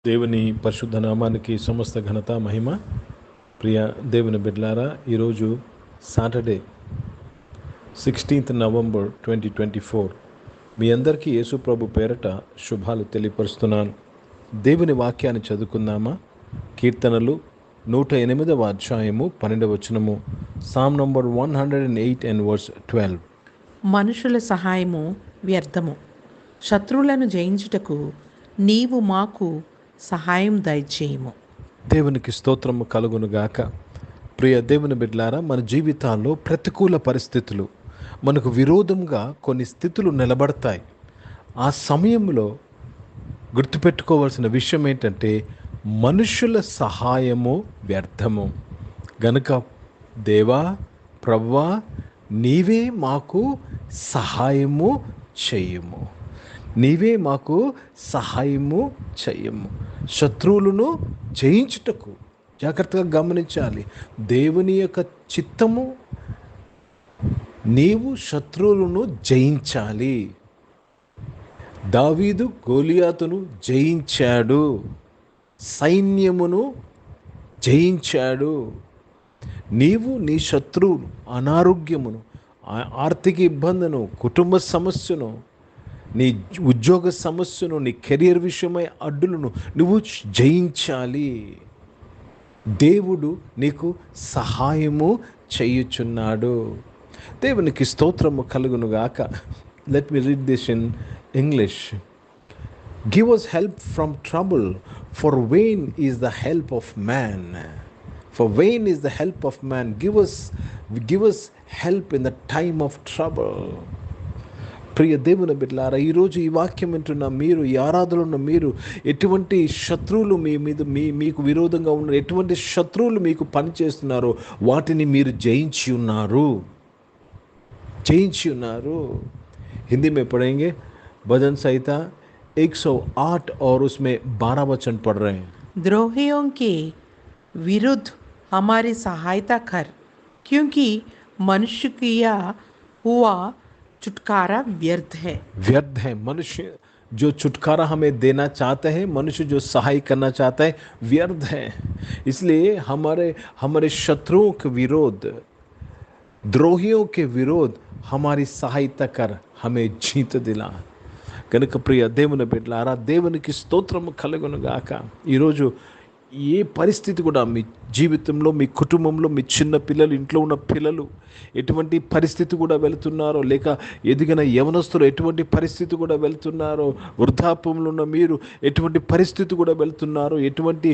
దేవుని పరిశుద్ధ నామానికి సమస్త ఘనత మహిమ. ప్రియ దేవుని బిడ్డలారా, ఈరోజు సాటర్డే 16th నవంబర్ 2024. మీ అందరికీ యేసు ప్రభు పేరట శుభాలు తెలియపరుస్తున్నాను. దేవుని వాక్యాన్ని చదువుకుందామా? కీర్తనలు 108వ అధ్యాయము 12వ వచనము, సామ్ నంబర్ 108 and verse 12. మనుషుల సహాయము వ్యర్థము, శత్రువులను జయించుటకు నీవు మాకు సహాయం దయచేయము. దేవునికి స్తోత్రము కలుగునుగాక. ప్రియ దేవుని బిడ్డలారా, మన జీవితాల్లో ప్రతికూల పరిస్థితులు, మనకు విరోధంగా కొన్ని స్థితులు నిలబడతాయి. ఆ సమయంలో గుర్తుపెట్టుకోవాల్సిన విషయం ఏంటంటే, మనుషుల సహాయము వ్యర్థము. గనుక దేవా, ప్రవ్వా, నీవే మాకు సహాయము చెయ్యము, నీవే మాకు సహాయము చెయ్యము. శత్రువులను జయించుటకు జాగ్రత్తగా గమనించాలి. దేవుని యొక్క చిత్తము, నీవు శత్రువులను జయించాలి. దావీదు గోలియాతును జయించాడు, సైన్యమును జయించాడు. నీవు నీ శత్రువును, అనారోగ్యమును, ఆర్థిక ఇబ్బందును, కుటుంబ సమస్యను, నీ ఉద్యోగ సమస్యను, నీ కెరియర్ విషయమై అడ్డులను నువ్వు జయించాలి. దేవుడు నీకు సహాయము చేయుచున్నాడు. దేవునికి స్తోత్రము కలుగునుగాక. Let me read this in English. Give us help from trouble, for vain is the help of man. For vain is the help of man. Give us help in the time of trouble. ప్రియ దేవుని బిడ్డలారా, ఈరోజు ఈ వాక్యం వింటున్న మీరు, ఈ ఆరాధనలో మీరు, ఎటువంటి శత్రువులు మీ మీద మీకు విరోధంగా ఉన్న ఎటువంటి శత్రువులు మీకు పనిచేస్తున్నారో వాటిని మీరు జయించి ఉన్నారు. హిందీ में पढ़ेंगे भजन संहिता 108 और उसमें 12 वचन पढ़ रहे हैं. द्रोहियों के विरुद्ध हमारी सहायता कर, क्योंकि मनुष्य किया हुआ छुटकारा व्यर्थ है. मनुष्य जो छुटकारा हमें देना चाहते हैं, मनुष्य जो सहाय करना चाहता है, व्यर्थ है. इसलिए हमारे शत्रुओं के विरोध, द्रोहियों के विरोध हमारी सहायता कर, हमें जीत दिला. కనుక ప్రియ దేవుని బిడ్డలారా, దేవునికి స్తోత్రము కలుగునుగాక. ఈరోజు ఏ పరిస్థితి కూడా మీ జీవితంలో, మీ కుటుంబంలో, మీ చిన్న పిల్లలు, ఇంట్లో ఉన్న పిల్లలు ఎటువంటి పరిస్థితి కూడా వెళుతున్నారో, లేక ఎదిగిన యవనస్తులు ఎటువంటి పరిస్థితి కూడా వెళుతున్నారో, వృద్ధాప్యంలో ఉన్న మీరు ఎటువంటి పరిస్థితి కూడా వెళుతున్నారో, ఎటువంటి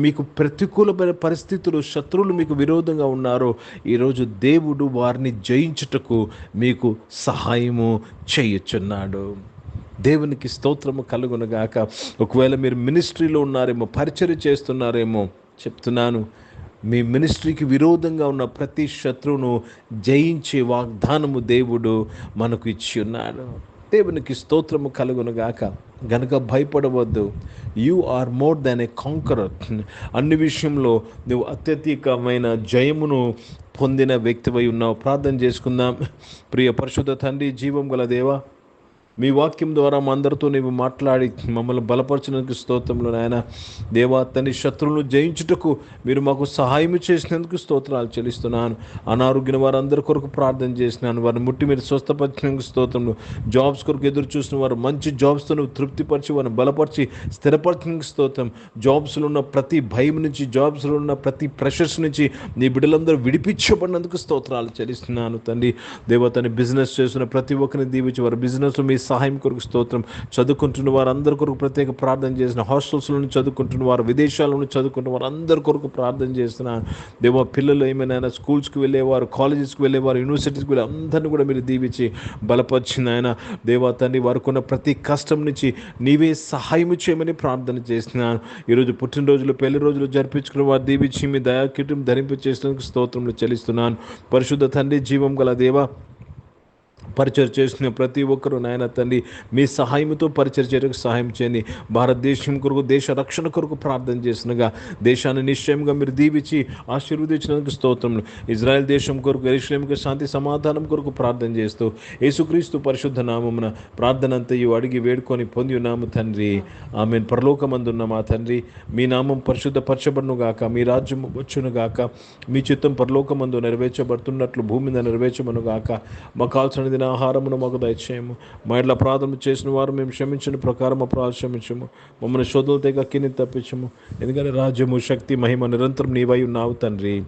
మీకు ప్రతికూలమైన పరిస్థితులు, శత్రువులు మీకు విరోధంగా ఉన్నారో, ఈరోజు దేవుడు వారిని జయించుటకు మీకు సహాయము చేయుచున్నాడు. దేవునికి స్తోత్రము కలుగునుగాక. ఒకవేళ మీరు మినిస్ట్రీలో ఉన్నారేమో, పరిచర్య చేస్తున్నారేమో, చెప్తున్నాను, మీ మినిస్ట్రీకి విరోధంగా ఉన్న ప్రతి శత్రువును జయించే వాగ్దానము దేవుడు మనకు ఇచ్చి ఉన్నాడు. దేవునికి స్తోత్రము కలుగునుగాక. గనుక భయపడవద్దు. You are more than a conqueror. అన్ని విషయంలో నువ్వు అత్యధికమైన జయమును పొందిన వ్యక్తివై ఉన్నావు. ప్రార్థన చేసుకుందాం. ప్రియ పరిశుద్ధ తండ్రి, జీవం గల దేవా, మీ వాక్యం ద్వారా మా అందరితో నీవు మాట్లాడి మమ్మల్ని బలపరచినందుకు స్తోత్రములు నాయన. దేవా, తన శత్రువులను జయించుటకు మీరు మాకు సహాయం చేసినందుకు స్తోత్రాలు చెల్లిస్తున్నాను. అనారోగ్యం వారందరి కొరకు ప్రార్థన చేసినాను. వారిని ముట్టి మీరు స్వస్థపరిచినందుకు స్తోత్రములు. జాబ్స్ కొరకు ఎదురు చూసిన వారు మంచి జాబ్స్తో నువ్వు తృప్తిపరిచి వారిని బలపరిచి స్థిరపరిచినందుకు స్తోత్రం. జాబ్స్లో ఉన్న ప్రతి భయం నుంచి, జాబ్స్లో ఉన్న ప్రతి ప్రెషర్స్ నుంచి నీ బిడ్డలందరూ విడిపించబడినందుకు స్తోత్రాలు చెల్లిస్తున్నాను తండ్రి. దేవా, తన బిజినెస్ చేస్తున్న ప్రతి ఒక్కరిని దీవించి వారి బిజినెస్లో మీ సహాయం కొరకు స్తోత్రం. చదువుకుంటున్న వారు అందరి కొరకు ప్రత్యేక ప్రార్థన చేసిన, హాస్టల్స్లో చదువుకుంటున్న వారు, విదేశాల నుండి చదువుకుంటున్న వారు అందరి కొరకు ప్రార్థన చేస్తున్నాను. దేవా, పిల్లలు ఏమైనా స్కూల్స్కి వెళ్ళేవారు, కాలేజెస్కి వెళ్ళేవారు, యూనివర్సిటీస్కి వెళ్ళే అందరినీ కూడా మీరు దీవించి బలపరిచింది ఆయన. దేవా తండ్రి, వారికి ఉన్న ప్రతి కష్టం నుంచి నీవే సహాయం చేయమని ప్రార్థన చేస్తున్నాను. ఈరోజు పుట్టినరోజులు, పెళ్లి రోజులు జరిపించుకున్న వారు దీవించి మీ దయాకిటం ధరింప చేసినందుకు స్తోత్రములు చెల్లిస్తున్నాను. పరిశుద్ధ తండ్రి, జీవం గల దేవా, పరిచయం చేసిన ప్రతి ఒక్కరూ నాయన తండ్రి మీ సహాయంతో పరిచయం చేయడానికి సహాయం చేయండి. భారతదేశం కొరకు, దేశ రక్షణ కొరకు ప్రార్థన చేసినగా దేశాన్ని నిశ్చయంగా మీరు దీవించి ఆశీర్వదించినందుకు స్తోత్రములు. ఇజ్రాయెల్ దేశం కొరకు, యెరూషలేముకు శాంతి సమాధానం కొరకు ప్రార్థన చేస్తూ యేసుక్రీస్తు పరిశుద్ధ నామమున ప్రార్థన అంతయు అడిగి వేడుకొని పొంది ఉన్నాము తండ్రి. ఆమేన్. పరలోకమందున్న మా తండ్రి, మీ నామం పరిశుద్ధపరచబడును గాక, మీ రాజ్యం వచ్చును గాక, మీ చిత్తం పరలోకమందు నెరవేర్చబడుతున్నట్లు భూమి మీద నెరవేర్చబడును గాక. మాకు కావాల్సిన ఆహారమును మాకు దయచేయము. మా ఇట్లా ప్రార్థన చేసిన వారు మేము క్షమించిన ప్రకారం అపరాధ క్షమించము. మమ్మల్ని శోధనలు తెగ కింది తప్పించము. ఎందుకంటే రాజ్యము, శక్తి, మహిమ నిరంతరం నీవై ఉన్నావు తండ్రి.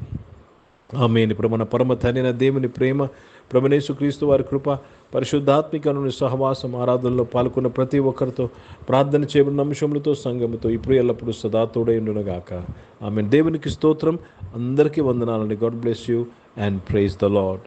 ఆమేన్. ఇప్పుడు మన పరమ తండ్రి అయిన దేవుని ప్రేమ, ప్రభువైన యేసుక్రీస్తు వారి కృప, పరిశుద్ధాత్మికను సహవాసం, ఆరాధనలో పాల్గొన్న ప్రతి ఒక్కరితో, ప్రార్థన చేయబడిన అంశములతో, సంఘముతో ఇప్పుడు ఎల్లప్పుడూ సదా తోడై ఉండునుగాక. ఆమేన్. దేవునికి స్తోత్రం. అందరికీ వందనాలండి. God bless you and praise the lord.